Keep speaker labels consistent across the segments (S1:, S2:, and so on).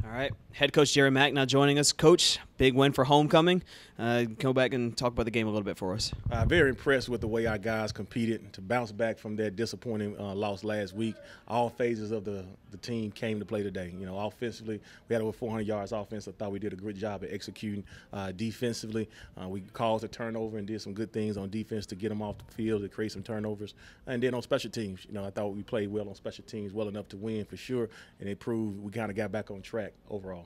S1: All right, head coach Jerry Mack now joining us. Coach, big win for homecoming. Go back and talk about the game a little bit for us.
S2: Very impressed with the way our guys competed to bounce back from that disappointing loss last week. All phases of the team came to play today. You know, offensively, we had over 400 yards offense. I thought we did a great job at executing. Defensively, we caused a turnover and did some good things on defense to get them off the field, to create some turnovers. And then on special teams, you know, I thought we played well on special teams, well enough to win for sure. And it proved we kind of got back on track overall.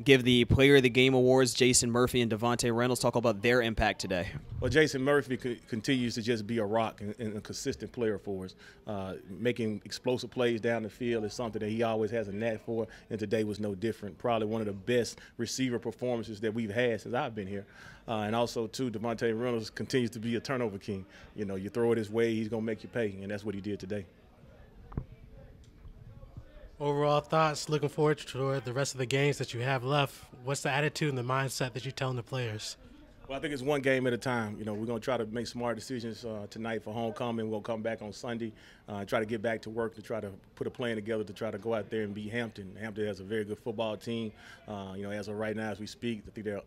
S1: Give the Player of the Game awards, Jacen Murphy and Devante Reynolds. Talk about their impact today.
S2: Well, Jacen Murphy continues to just be a rock and a consistent player for us. Making explosive plays down the field is something that he always has a knack for, and today was no different. Probably one of the best receiver performances that we've had since I've been here. And also, too, Devante Reynolds continues to be a turnover king. You know, you throw it his way, he's going to make you pay, and that's what he did today.
S3: Overall thoughts, looking forward to the rest of the games that you have left. What's the attitude and the mindset that you're telling the players?
S2: Well, I think it's one game at a time. You know, we're going to try to make smart decisions tonight for homecoming. We'll come back on Sunday, try to get back to work to try to put a plan together to try to go out there and beat Hampton. Hampton has a very good football team. You know, as of right now, as we speak, I think they're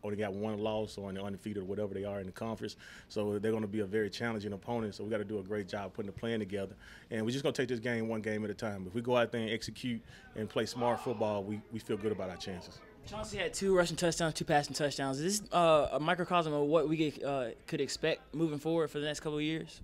S2: only got one loss or undefeated or whatever they are in the conference. So they're going to be a very challenging opponent. So we got to do a great job putting the plan together. And we're just going to take this game one game at a time. If we go out there and execute and play smart football, we feel good about our chances.
S4: Chauncey had 2 rushing touchdowns, 2 passing touchdowns. Is this a microcosm of what we could expect moving forward for the next couple of years?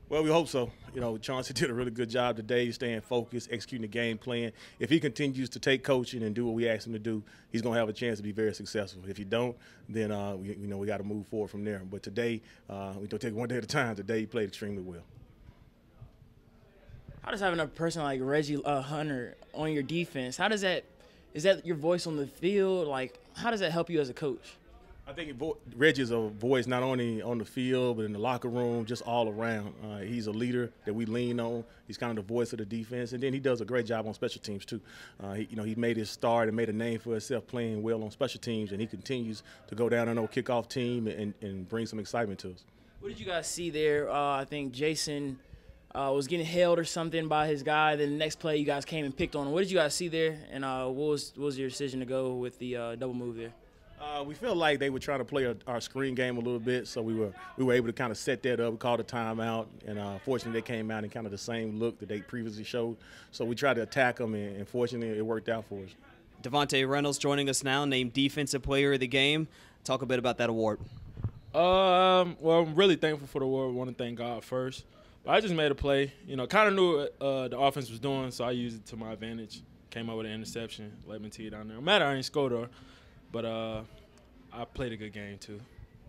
S2: Well, we hope so. You know, Chauncey did a really good job today, staying focused, executing the game plan. If he continues to take coaching and do what we ask him to do, he's going to have a chance to be very successful. If he don't, then we got to move forward from there. But today, we don't take it one day at a time. Today, he played extremely well.
S4: How does having a person like Reggie Hunter on your defense, is that your voice on the field? Like, how does that help you as a coach?
S2: I think Reggie is a voice not only on the field but in the locker room, just all around. He's a leader that we lean on. He's kind of the voice of the defense, and then he does a great job on special teams too. He made his start and made a name for himself playing well on special teams, and he continues to go down on our kickoff team and bring some excitement to us.
S4: What did you guys see there? I think Jacen was getting held or something by his guy. Then the next play, you guys came and picked on him. What did you guys see there? And what was your decision to go with the double move there?
S2: We felt like they were trying to play our screen game a little bit, so we were able to kind of set that up. We called a timeout, and fortunately they came out in kind of the same look that they previously showed. So we tried to attack them, and fortunately it worked out for us.
S1: Devante Reynolds joining us now, named Defensive Player of the Game. Talk a bit about that award.
S5: Well, I'm really thankful for the award. I want to thank God first. But I just made a play. You know, kind of knew what the offense was doing, so I used it to my advantage. Came up with an interception, let me tee it down there. No matter I ain't scored her, but I played a good game too.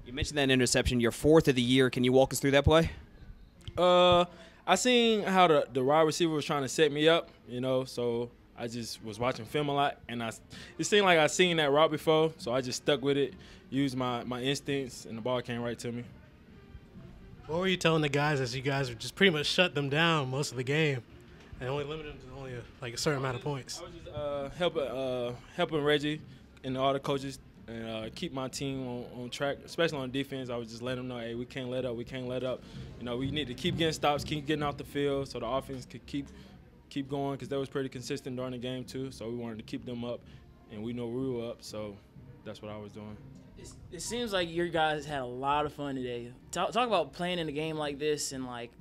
S1: You mentioned that interception, your 4th of the year. Can you walk us through that play?
S5: I seen how the wide receiver was trying to set me up, you know, so I just was watching film a lot, and it seemed like I seen that route before, so I just stuck with it, used my instincts, and the ball came right to me.
S3: What were you telling the guys as you guys just pretty much shut them down most of the game and only limited them to only a certain amount of points?
S5: I was just helping Reggie and all the coaches and keep my team on track, especially on defense. I was just letting them know, hey, we can't let up, we can't let up. You know, we need to keep getting stops, keep getting off the field so the offense could keep going, because they was pretty consistent during the game too, so we wanted to keep them up, and we know we were up, so that's what I was doing.
S4: It seems like your guys had a lot of fun today. Talk about playing in a game like this and like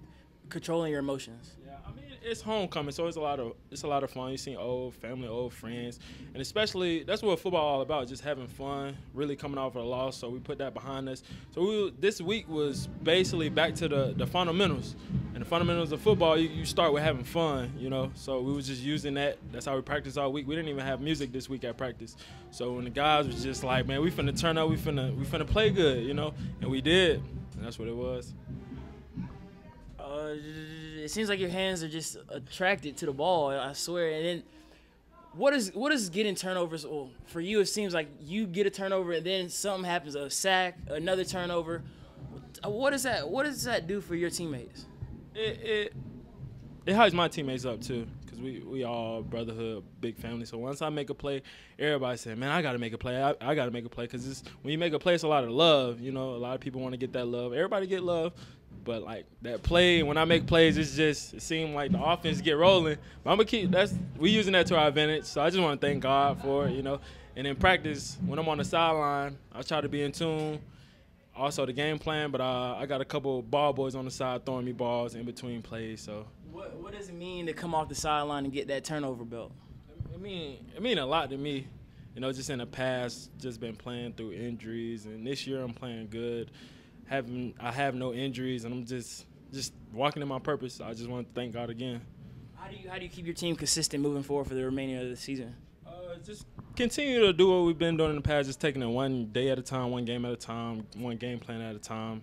S4: controlling your emotions.
S5: Yeah, I mean, it's homecoming, so it's a lot of fun. You see old family, old friends, and especially that's what football all about, just having fun, really coming off of a loss. So we put that behind us. So this week was basically back to the fundamentals, and the fundamentals of football. You start with having fun, you know. So we was just using that. That's how we practiced all week. We didn't even have music this week at practice. So when the guys was just like, man, we finna turn up, we finna play good, you know, and we did, and that's what it was.
S4: It seems like your hands are just attracted to the ball, I swear. And then what is getting turnovers? Well, for you, it seems like you get a turnover and then something happens, a sack, another turnover. What does that do for your teammates?
S5: It hypes my teammates up too, because we all brotherhood, big family. So once I make a play, everybody say, man, I got to make a play. I got to make a play, because when you make a play, it's a lot of love. You know, a lot of people want to get that love. Everybody get love. But like that play, when I make plays, it seemed like the offense get rolling. But I'm gonna keep we using that to our advantage. So I just want to thank God for it, And in practice, when I'm on the sideline, I try to be in tune. Also the game plan, but I got a couple ball boys on the side throwing me balls in between plays. So
S4: what does it mean to come off the sideline and get that turnover belt?
S5: It mean a lot to me. Just in the past, just been playing through injuries, and this year I'm playing good. I have no injuries, and I'm just walking in my purpose. I just want to thank God again.
S4: How do you keep your team consistent moving forward for the remainder of the season?
S5: Just continue to do what we've been doing in the past, just taking it one day at a time, one game at a time, one game plan at a time,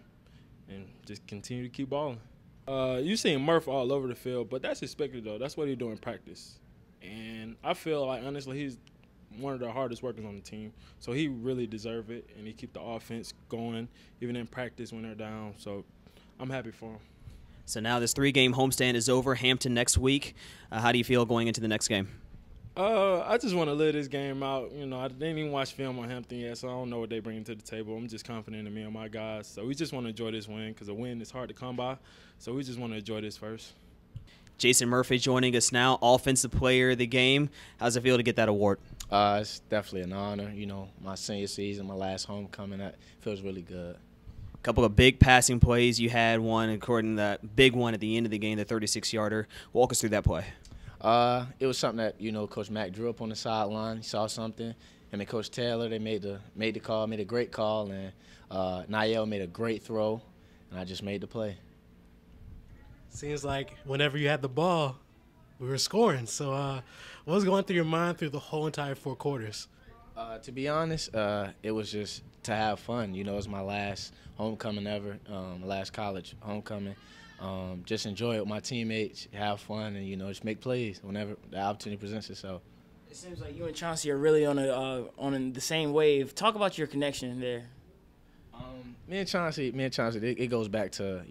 S5: and just continue to keep balling. You seen Murph all over the field, but that's expected, though. That's what he do in practice. And I feel like, honestly, he's one of the hardest workers on the team. So he really deserves it, and he keep the offense going, even in practice when they're down. So I'm happy for him.
S1: So now this 3-game homestand is over. Hampton next week. How do you feel going into the next game?
S5: I just want to live this game out. I didn't even watch film on Hampton yet, so I don't know what they bring to the table. I'm just confident in me and my guys. So we just want to enjoy this win because a win is hard to come by. So we just want to enjoy this first.
S1: Jacen Murphy joining us now, Offensive Player of the Game. How's it feel to get that award?
S6: It's definitely an honor. My senior season, my last homecoming, that feels really good.
S1: A couple of big passing plays. You had one, according to that big one at the end of the game, the 36-yarder. Walk us through that play.
S6: It was something that, Coach Mack drew up on the sideline. He saw something. Him and Coach Taylor, they made the call, made a great call, and Niall made a great throw, and I just made the play.
S3: Seems like whenever you had the ball, we were scoring. So what was going through your mind through the whole entire 4 quarters?
S6: To be honest, it was just to have fun. It was my last homecoming ever, my last college homecoming. Just enjoy it with my teammates, have fun, and, just make plays whenever the opportunity presents itself.
S4: It seems like you and Chauncey are really on the same wave. Talk about your connection there.
S6: Me and Chauncey, it goes back to,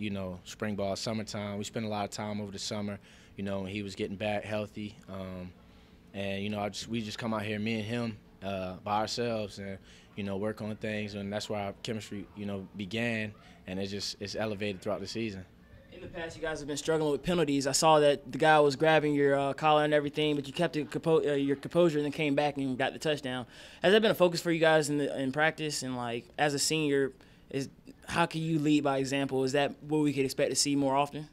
S6: spring ball, summertime. We spent a lot of time over the summer, when he was getting back healthy. And, we just come out here, me and him, by ourselves and, work on things. And that's where our chemistry, began. And it's elevated throughout the season.
S4: In the past, you guys have been struggling with penalties. I saw that the guy was grabbing your collar and everything, but you kept your composure and then came back and got the touchdown. Has that been a focus for you guys in practice? And, like, as a senior, how can you lead by example? Is that what we could expect to see more often?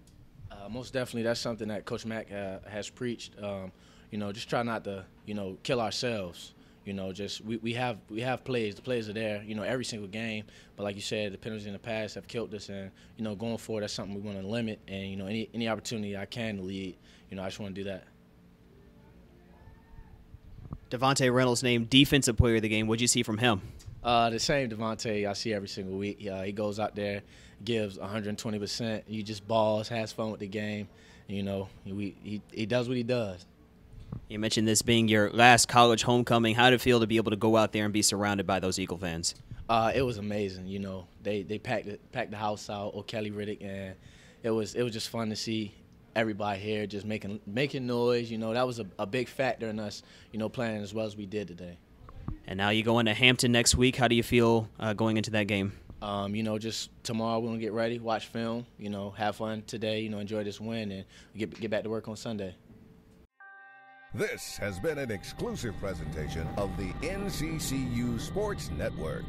S6: Most definitely. That's something that Coach Mack has preached. Just try not to, kill ourselves. Just we have plays. The plays are there, every single game. But like you said, the penalties in the past have killed us, and going forward, that's something we want to limit. And any opportunity I can to lead, I just want to do that.
S1: Devante Reynolds named Defensive Player of the Game. What did you see from him?
S6: The same Davanta I see every single week. He goes out there, gives 120%. He just balls, has fun with the game. He does what he does.
S1: You mentioned this being your last college homecoming. How did it feel to be able to go out there and be surrounded by those Eagle fans?
S6: It was amazing. They packed the house out, O'Kelly Riddick, and it was just fun to see everybody here just making noise. That was a big factor in us, playing as well as we did today.
S1: And now you go into Hampton next week. How do you feel going into that game?
S6: Just tomorrow we're gonna get ready, watch film, have fun today, enjoy this win, and get back to work on Sunday.
S7: This has been an exclusive presentation of the NCCU Sports Network.